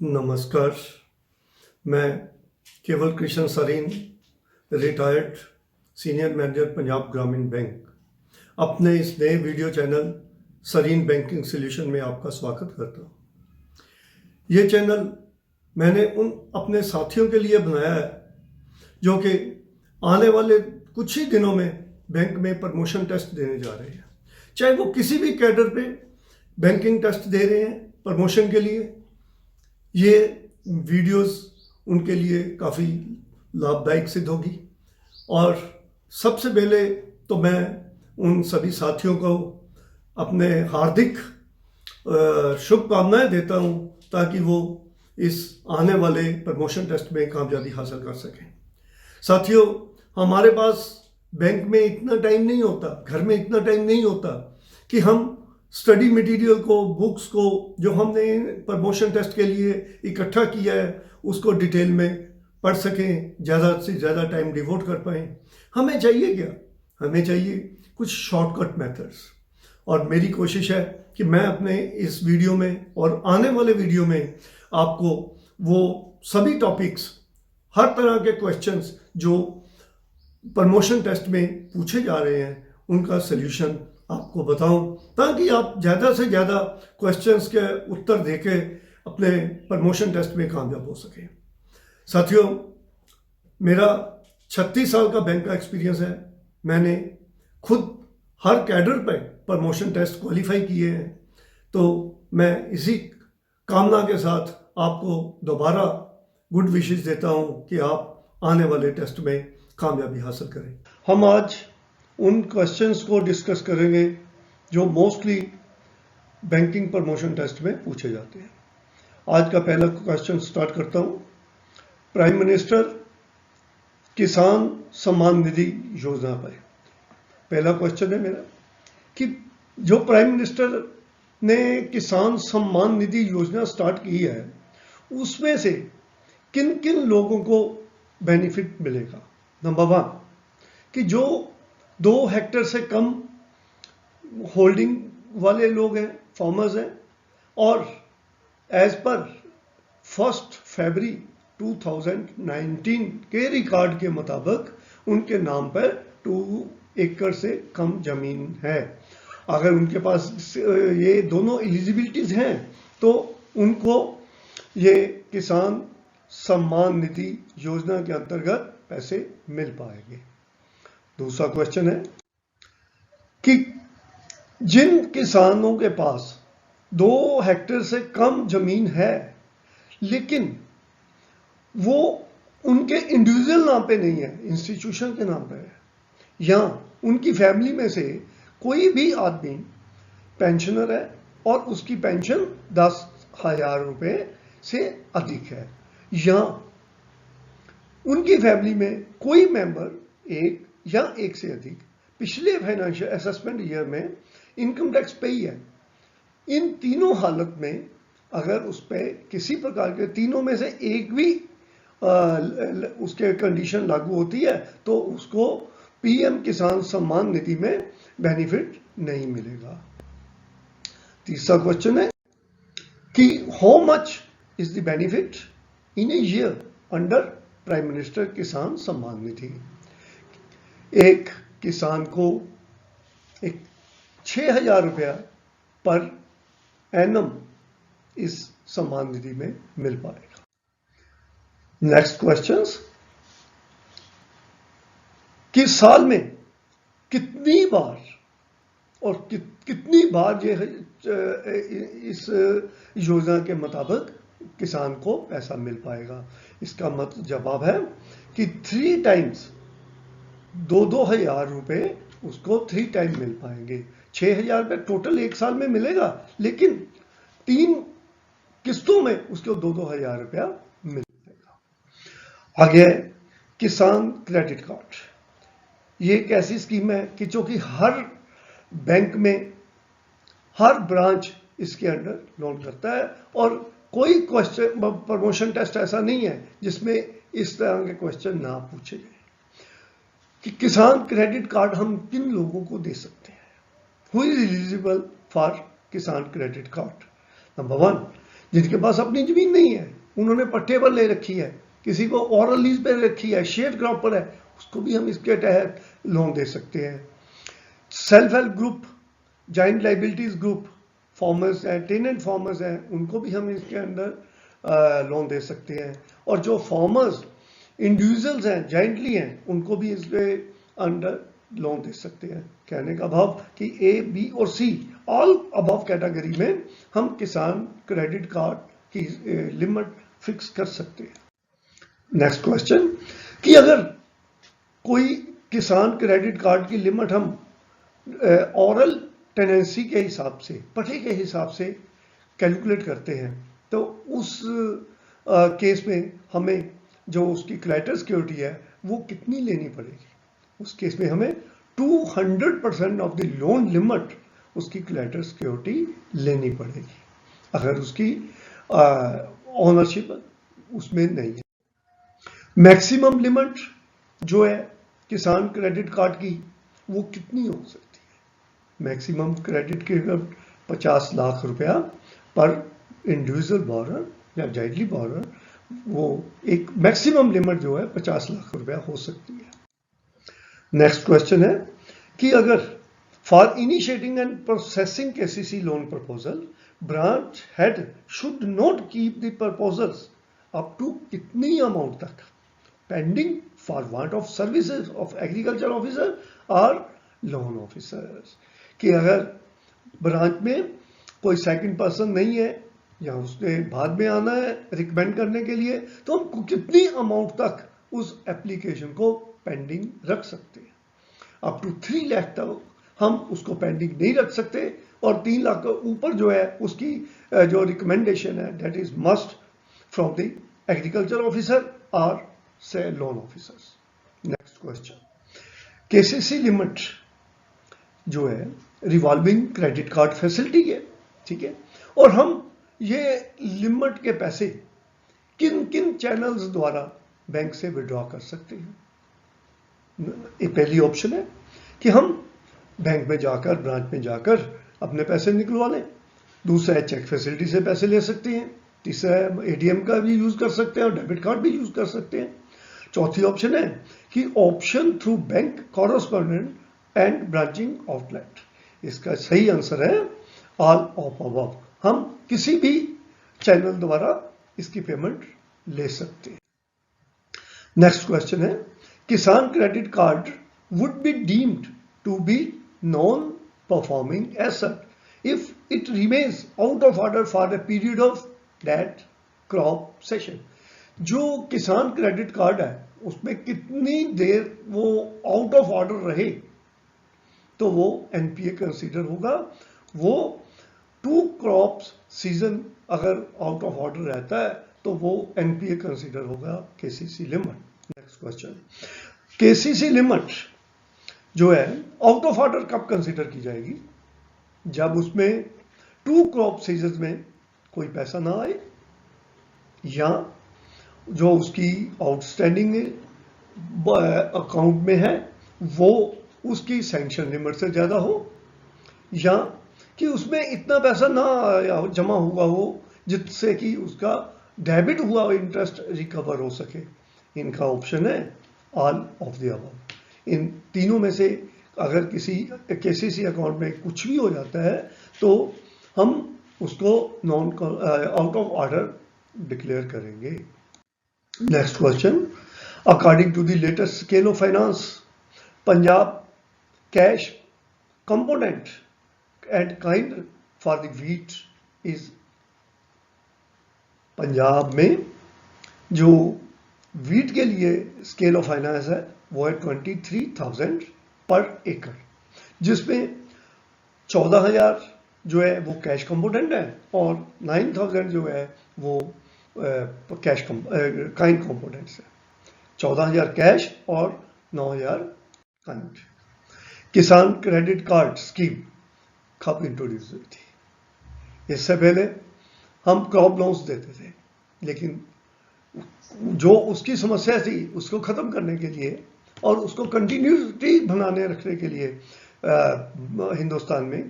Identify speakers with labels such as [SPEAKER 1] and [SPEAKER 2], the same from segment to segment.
[SPEAKER 1] नमस्कार। मैं Kewal Krishna Sareen, retired senior manager Punjab Gramin bank, अपने इस नए video channel Sareen banking solution में आपका स्वागत करता हूँ। ये चैनल मैंने उन अपने साथियों के लिए बनाया है जो कि आने वाले कुछ ही दिनों में बैंक में प्रमोशन टेस्ट देने जा रहे हैं। चाहे वो किसी भी कैडर पे बैंकिंग टेस्ट दे रहे हैं प्रमोशन के लिए, ये वीडियोस उनके लिए काफ़ी लाभदायक सिद्ध होगी। और सबसे पहले तो मैं उन सभी साथियों को अपने हार्दिक शुभकामनाएं देता हूं ताकि वो इस आने वाले प्रमोशन टेस्ट में कामयाबी हासिल कर सकें। साथियों, हमारे पास बैंक में इतना टाइम नहीं होता, घर में इतना टाइम नहीं होता कि हम स्टडी मटेरियल को, बुक्स को जो हमने प्रमोशन टेस्ट के लिए इकट्ठा किया है उसको डिटेल में पढ़ सकें, ज़्यादा से ज़्यादा टाइम डिवोट कर पाएँ। हमें चाहिए क्या? हमें चाहिए कुछ शॉर्टकट मेथड्स। और मेरी कोशिश है कि मैं अपने इस वीडियो में और आने वाले वीडियो में आपको वो सभी टॉपिक्स, हर तरह के क्वेश्चंस जो प्रमोशन टेस्ट में पूछे जा रहे हैं उनका सल्यूशन आपको बताऊं, ताकि आप ज़्यादा से ज़्यादा क्वेश्चंस के उत्तर देके अपने प्रमोशन टेस्ट में कामयाब हो सके। साथियों, मेरा 36 साल का बैंक का एक्सपीरियंस है। मैंने खुद हर कैडर पे प्रमोशन टेस्ट क्वालिफाई किए हैं। तो मैं इसी कामना के साथ आपको दोबारा गुड विशेस देता हूं कि आप आने वाले टेस्ट में कामयाबी हासिल करें। हम आज उन क्वेश्चंस को डिस्कस करेंगे जो मोस्टली बैंकिंग प्रमोशन टेस्ट में पूछे जाते हैं। आज का पहला क्वेश्चन स्टार्ट करता हूं। प्राइम मिनिस्टर किसान सम्मान निधि योजना पर पहला क्वेश्चन है मेरा कि जो प्राइम मिनिस्टर ने किसान सम्मान निधि योजना स्टार्ट की है उसमें से किन किन लोगों को बेनिफिट मिलेगा। नंबर 1 कि जो 2 हेक्टेयर से कम होल्डिंग वाले लोग हैं, फार्मर्स हैं, और एज पर 1 फरवरी 2019 के रिकॉर्ड के मुताबिक उनके नाम पर 2 एकड़ से कम जमीन है। अगर उनके पास ये दोनों एलिजिबिलिटीज हैं तो उनको ये किसान सम्मान निधि योजना के अंतर्गत पैसे मिल पाएंगे। दूसरा क्वेश्चन है कि जिन किसानों के पास 2 हेक्टेयर से कम जमीन है लेकिन वो उनके इंडिविजुअल नाम पे नहीं है, इंस्टीट्यूशन के नाम पे है, या उनकी फैमिली में से कोई भी आदमी पेंशनर है और उसकी पेंशन 10,000 रुपए से अधिक है, या उनकी फैमिली में कोई मेंबर एक या एक से अधिक पिछले फाइनेंशियल असेसमेंट ईयर में इनकम टैक्स पे ही है। इन तीनों हालत में अगर उस पर किसी प्रकार के तीनों में से एक भी उसके कंडीशन लागू होती है तो उसको पीएम किसान सम्मान निधि में बेनिफिट नहीं मिलेगा। तीसरा क्वेश्चन है कि how much is the benefit in a year under prime minister किसान सम्मान निधि। एक किसान को 6,000 रुपया पर एनम इस सम्मान निधि में मिल पाएगा। नेक्स्ट क्वेश्चन कि साल में कितनी बार और कितनी बार ये इस योजना के मुताबिक किसान को पैसा मिल पाएगा। इसका मतलब जवाब है कि 3 टाइम्स 2,000 रुपए उसको 3 टाइम मिल पाएंगे। 6,000 रुपए टोटल एक साल में मिलेगा, लेकिन 3 किस्तों में उसको 2,000 रुपया मिल पाएगा। आगे किसान क्रेडिट कार्ड, ये एक ऐसी स्कीम है कि जो कि हर बैंक में हर ब्रांच इसके अंडर लोन करता है और कोई क्वेश्चन प्रमोशन टेस्ट ऐसा नहीं है जिसमें इस तरह के क्वेश्चन ना पूछे जाए कि किसान क्रेडिट कार्ड हम किन लोगों को दे सकते हैं। हु इज एलिजिबल फॉर किसान क्रेडिट कार्ड। नंबर 1 जिनके पास अपनी जमीन नहीं है, उन्होंने पट्टे पर ले रखी है, किसी को ऑरल लीज पर रखी है, शेयर क्रॉप पर है, उसको भी हम इसके तहत लोन दे सकते हैं। Self help group, joint liabilities group, farmers हैं, टेनेंट फार्मर्स हैं, उनको भी हम इसके अंदर लोन दे सकते हैं। और जो फार्मर्स इंडिविजुअल्स हैं, जॉइंटली हैं, उनको भी इसके अंडर लोन दे सकते हैं। कहने का भाव कि ए, बी और सी ऑल अबव कैटेगरी में हम किसान क्रेडिट कार्ड की लिमिट फिक्स कर सकते हैं। नेक्स्ट क्वेश्चन कि अगर कोई किसान क्रेडिट कार्ड की लिमिट हम ऑरल टेनेंसी के हिसाब से, पट्टे के हिसाब से कैलकुलेट करते हैं, तो उस केस में हमें जो उसकी कोलैटरल सिक्योरिटी है वो कितनी लेनी पड़ेगी? उस केस में हमें 200% ऑफ द लोन लिमिट उसकी कोलैटरल सिक्योरिटी लेनी पड़ेगी, अगर उसकी ओनरशिप उसमें नहीं है। मैक्सिमम लिमिट जो है किसान क्रेडिट कार्ड की वो कितनी हो सकती है? मैक्सिमम क्रेडिट की 50 लाख रुपया पर इंडिविजुअल बोरर या जॉइंटली बोरर, वो एक मैक्सिमम लिमिट जो है 50 लाख रुपया हो सकती है। नेक्स्ट क्वेश्चन है कि अगर for initiating and processing KCC loan proposal branch head should not keep the proposals up to कितनी अमाउंट तक pending for want of services of agriculture officer और लोन ऑफिसर्स, कि अगर ब्रांच में कोई सेकंड पर्सन नहीं है या उसने बाद में आना है रिकमेंड करने के लिए, तो हम कितनी अमाउंट तक उस एप्लीकेशन को पेंडिंग रख सकते हैं? अप टू 3 लाख तक हम उसको पेंडिंग नहीं रख सकते, और 3 लाख के ऊपर जो है उसकी जो रिकमेंडेशन है that is must from the agriculture officer और से loan officers. Next question, KCC limit जो है रिवॉल्विंग क्रेडिट कार्ड फैसिलिटी है, ठीक है, और हम ये लिमिट के पैसे किन किन चैनल्स द्वारा बैंक से विड्रॉ कर सकते हैं? पहली ऑप्शन है कि हम बैंक में जाकर, ब्रांच में जाकर अपने पैसे निकलवा लें। दूसरा है चेक फैसिलिटी से पैसे ले सकते हैं। तीसरा है एटीएम का भी यूज कर सकते हैं और डेबिट कार्ड भी यूज कर सकते हैं। चौथी ऑप्शन है कि option through bank correspondent and branching outlet. इसका सही आंसर है ऑल ऑफ अबव। हम किसी भी चैनल द्वारा इसकी पेमेंट ले सकते हैं। नेक्स्ट क्वेश्चन है, Kisan credit card would be deemed to be non performing asset if it remains out of order for a period of that crop season. जो किसान क्रेडिट कार्ड है उसमें कितनी देर वो आउट ऑफ ऑर्डर रहे तो वो एनपीए कंसीडर होगा। वो 2 क्रॉप्स सीजन अगर आउट ऑफ ऑर्डर रहता है तो वो एनपीए कंसीडर होगा KCC limit. Next question, KCC limit जो है आउट ऑफ ऑर्डर कब कंसीडर की जाएगी? जब उसमें 2 क्रॉप सीजन में कोई पैसा ना आए, या जो उसकी आउटस्टैंडिंग अकाउंट में है वो उसकी सैंक्शन लिमिट से ज्यादा हो, या कि उसमें इतना पैसा ना जमा हुआ हो जिससे कि उसका डेबिट हुआ इंटरेस्ट रिकवर हो सके। इनका ऑप्शन है ऑल ऑफ द अबव। इन तीनों में से अगर किसी केसीसी अकाउंट में कुछ भी हो जाता है तो हम उसको non out of order declare करेंगे। Next question, according to the latest scale of finance, Punjab cash component and kind for the wheat is, Punjab में जो व्हीट के लिए स्केल ऑफ फाइनेंस है वो है 23,000 पर एकड़, जिसमें 14,000 जो है वो कैश कंपोनेंट है और 9,000 जो है वो कैश काइंड कंपोनेंट्स है। 14,000 कैश और 9,000 काइंड। किसान क्रेडिट कार्ड स्कीम कब इंट्रोड्यूस हुई थी? इससे पहले हम क्रॉप लोन्स देते थे, लेकिन जो उसकी समस्या थी उसको खत्म करने के लिए और उसको कंटिन्यूटी बनाने रखने के लिए हिंदुस्तान में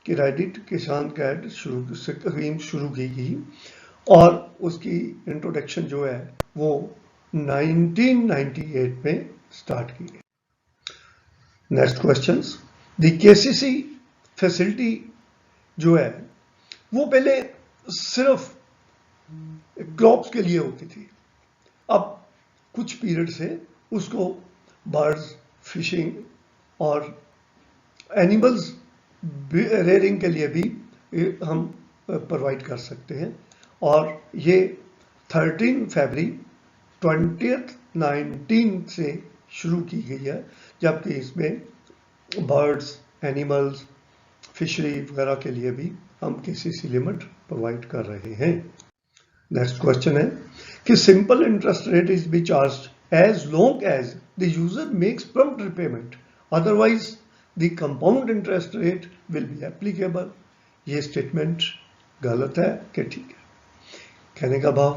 [SPEAKER 1] क्रेडिट किसान क्रेडिट स्कीम शुरू की गई और उसकी इंट्रोडक्शन जो है वो 1998 में स्टार्ट की गई। Next question, the KCC facility जो है वो पहले सिर्फ क्रॉप्स के लिए होती थी, अब कुछ पीरियड से उसको बर्ड्स, फिशिंग और एनिमल्स रेयरिंग के लिए भी हम प्रोवाइड कर सकते हैं। और ये 13 फरवरी 2019 से शुरू की गई है, जबकि इसमें बर्ड्स, एनिमल्स, फिशरी वगैरह के लिए भी हम केसीसी लिमिट प्रोवाइड कर रहे हैं। नेक्स्ट क्वेश्चन है कि simple interest rate is be charge as long as the user makes prompt repayment, otherwise the compound interest rate will be applicable. ये स्टेटमेंट गलत है कि ठीक है? कहने का भाव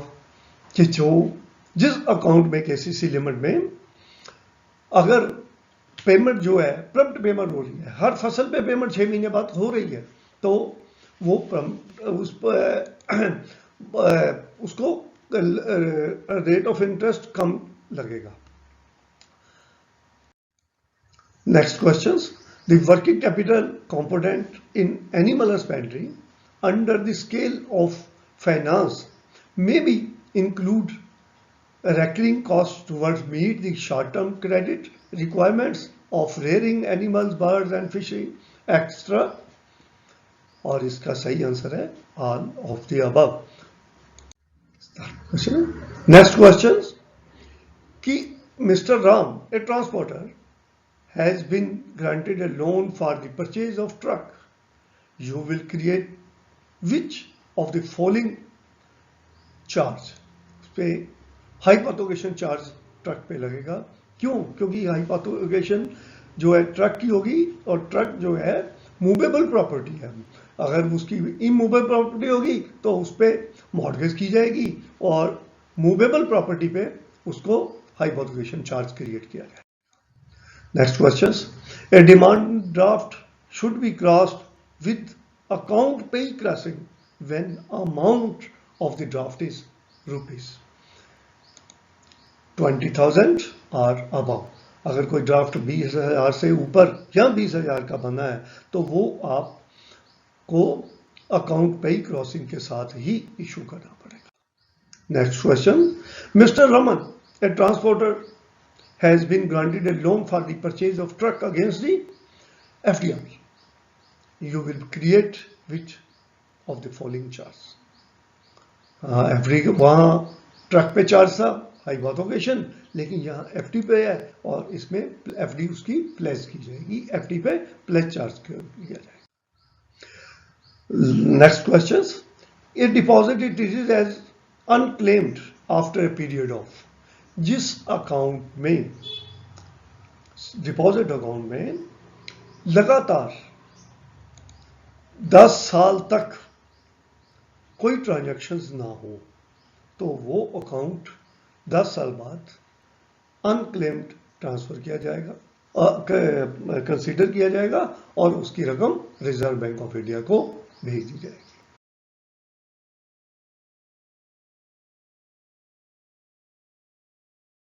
[SPEAKER 1] कि जिस अकाउंट में केसीसी लिमिट में अगर पेमेंट जो है प्रॉम्प्ट पेमेंट हो रही है, हर फसल पे पेमेंट 6 महीने बाद हो रही है, तो वो उसको रेट ऑफ इंटरेस्ट कम लगेगा। Next question, the working capital component in animal husbandry under the scale of finance may be include recurring costs towards meet the short-term credit requirements of rearing animals, birds and fishing, etc. और इसका सही answer है all of the above. Next question, कि Mr. Ram, a transporter, has been granted a loan for the purchase of truck. You will create which of the following charge पे हाइपोथेकेशन charge truck पे लगेगा? क्यों? क्योंकि हाइपोथेकेशन जो है truck की होगी और ट्रक जो है मूवेबल प्रॉपर्टी है। अगर उसकी इमूवेबल प्रॉपर्टी होगी तो उस पर मॉर्गेज की जाएगी और मूवेबल प्रॉपर्टी पे उसको हाइपोथेकेशन चार्ज क्रिएट किया जाएगा। Next question, a demand draft should be crossed with account payee crossing when amount of the draft is rupees 20,000 or above। अगर कोई ड्राफ्ट 20,000 से ऊपर या 20,000 का बना है तो वो आपको अकाउंट पे क्रॉसिंग के साथ ही इशू करना पड़ेगा। Next question, mister Raman, a transporter has been granted a loan for the purchase of truck against the FDR. You will create which of the following charge? FD वहाँ truck पे charge था hypothecation, लेकिन यहाँ FD पे है और इसमें FD उसकी प्लेस की जाएगी, एफडी पे प्लेस चार्ज किया जाएगा। Next question, a deposit it is as unclaimed after a period of, जिस अकाउंट में डिपॉजिट अकाउंट में लगातार 10 साल तक कोई ट्रांजैक्शंस ना हो तो वो अकाउंट 10 साल बाद अनक्लेम्ड ट्रांसफर किया जाएगा, कंसीडर किया जाएगा और उसकी रकम रिजर्व बैंक ऑफ इंडिया को भेज दी जाएगी।